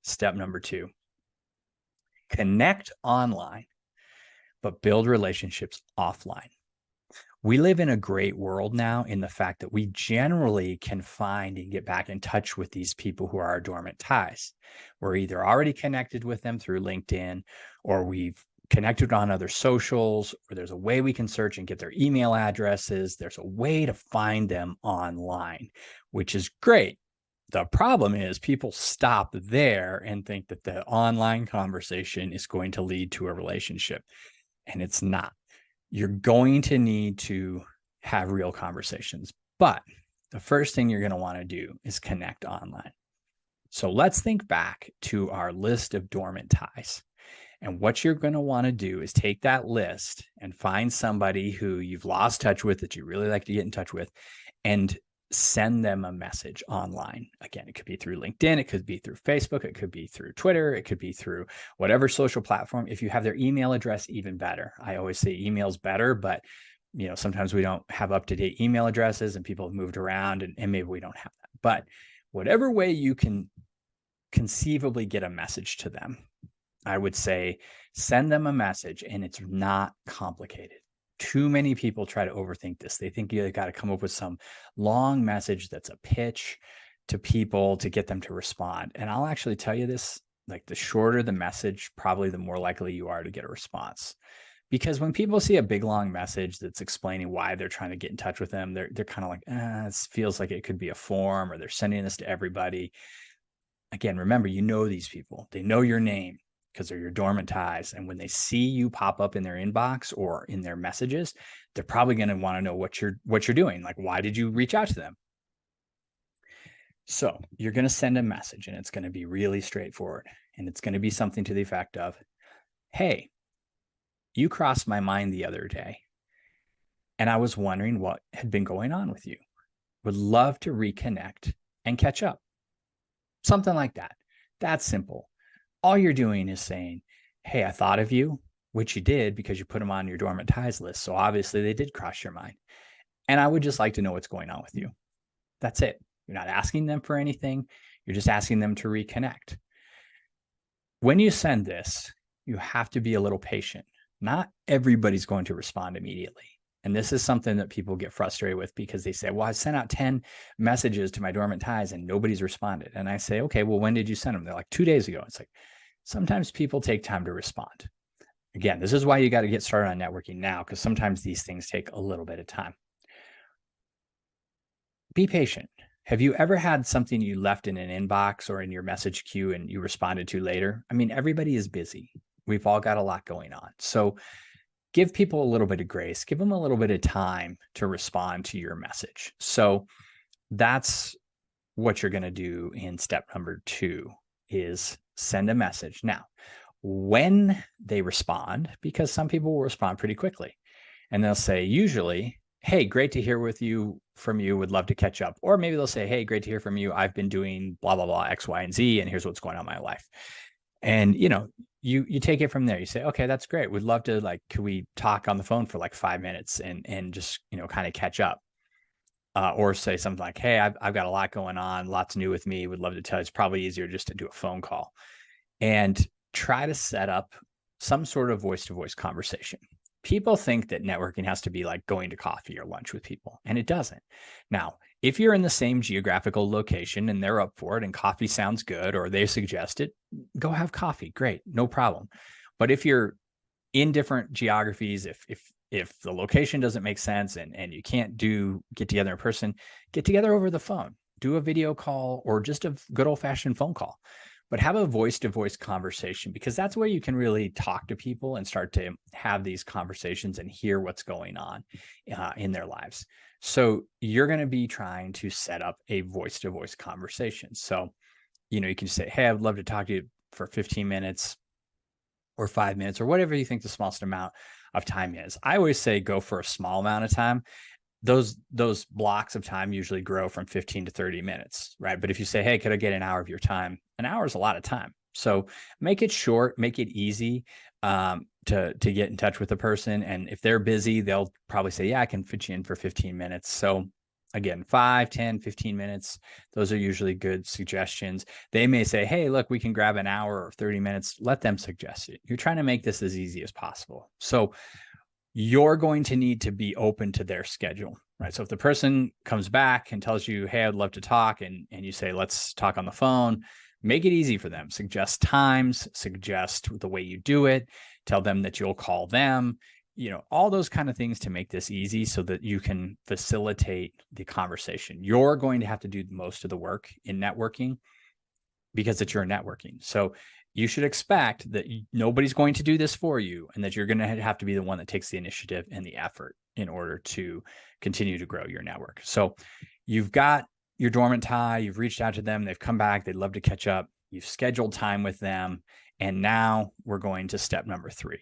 Step number 2, connect online, but build relationships offline. We live in a great world now in the fact that we generally can find and get back in touch with these people who are our dormant ties. We're either already connected with them through LinkedIn, or we've connected on other socials, or there's a way we can search and get their email addresses. There's a way to find them online, which is great. The problem is people stop there and think that the online conversation is going to lead to a relationship, and it's not. You're going to need to have real conversations. But the first thing you're going to want to do is connect online. So let's think back to our list of dormant ties. And what you're going to want to do is take that list and find somebody who you've lost touch with that you really like to get in touch with and send them a message online. Again, it could be through LinkedIn, it could be through Facebook, it could be through Twitter, it could be through whatever social platform. If you have their email address, even better. I always say email's better, but sometimes we don't have up-to-date email addresses and people have moved around and maybe we don't have that. But whatever way you can conceivably get a message to them, I would say send them a message, and it's not complicated. Too many people try to overthink this. They think you got to come up with some long message that's a pitch to people to get them to respond. And I'll actually tell you this, like the shorter the message, probably the more likely you are to get a response. Because when people see a big long message that's explaining why they're trying to get in touch with them, they're kind of like, this feels like it could be a form, or they're sending this to everybody. Again, remember, these people. They know your name because they're your dormant ties. And when they see you pop up in their inbox or in their messages, they're probably going to want to know what you're doing. Like, why did you reach out to them? So you're going to send a message, and it's going to be really straightforward. And it's going to be something to the effect of, hey, you crossed my mind the other day, and I was wondering what had been going on with you. Would love to reconnect and catch up. Something like that. That's simple. All you're doing is saying, hey, I thought of you, which you did because you put them on your dormant ties list. So obviously they did cross your mind. And I would just like to know what's going on with you. That's it. You're not asking them for anything. You're just asking them to reconnect. When you send this, you have to be a little patient. Not everybody's going to respond immediately. And this is something that people get frustrated with because they say, well, I sent out 10 messages to my dormant ties and nobody's responded. And I say, okay, well, when did you send them? They're like 2 days ago. It's like, sometimes people take time to respond. Again, this is why you got to get started on networking now, because sometimes these things take a little bit of time. Be patient. Have you ever had something you left in an inbox or in your message queue and you responded to later? I mean, everybody is busy. We've all got a lot going on. So give people a little bit of grace. Give them a little bit of time to respond to your message. So that's what you're going to do in step number 2 is send a message. Now, when they respond, because some people will respond pretty quickly, and they'll say usually, hey, great to hear from you, would love to catch up. Or maybe they'll say, hey, great to hear from you. I've been doing blah, blah, blah, X, Y, and Z, and here's what's going on in my life. And, you take it from there. You say, okay, that's great. We'd love to, could we talk on the phone for 5 minutes and just, kind of catch up. Or say something like, hey, I've got a lot going on, lots new with me, would love to tell you. It's probably easier just to do a phone call. And try to set up some sort of voice-to-voice conversation. People think that networking has to be like going to coffee or lunch with people, and it doesn't. Now, if you're in the same geographical location and they're up for it and coffee sounds good, or they suggest it, go have coffee. Great, no problem. But if you're in different geographies, if the location doesn't make sense and you can't get together in person, get together over the phone, do a video call or just a good old-fashioned phone call. But have a voice-to-voice conversation, because that's where you can really talk to people and start to have these conversations and hear what's going on in their lives. So you're going to be trying to set up a voice-to-voice conversation. So, you can say, hey, I would love to talk to you for 15 minutes or 5 minutes or whatever you think the smallest amount of time is. I always say go for a small amount of time. Those blocks of time usually grow from 15 to 30 minutes, right? But if you say, hey, could I get an hour of your time? An hour is a lot of time. So make it short, make it easy to get in touch with a person. And if they're busy, they'll probably say, yeah, I can fit you in for 15 minutes. So Again, 5, 10, 15 minutes. Those are usually good suggestions. They may say, hey, look, we can grab an hour or 30 minutes. Let them suggest it. You're trying to make this as easy as possible. So you're going to need to be open to their schedule, right? So if the person comes back and tells you, hey, I'd love to talk, and you say, let's talk on the phone, make it easy for them. Suggest times, suggest the way you do it, tell them that you'll call them, all those kind of things to make this easy so that you can facilitate the conversation. You're going to have to do most of the work in networking because it's your networking. So you should expect that nobody's going to do this for you, and that you're going to have to be the one that takes the initiative and the effort in order to continue to grow your network. So you've got your dormant tie, you've reached out to them, they've come back, they'd love to catch up, you've scheduled time with them. And now we're going to step number 3.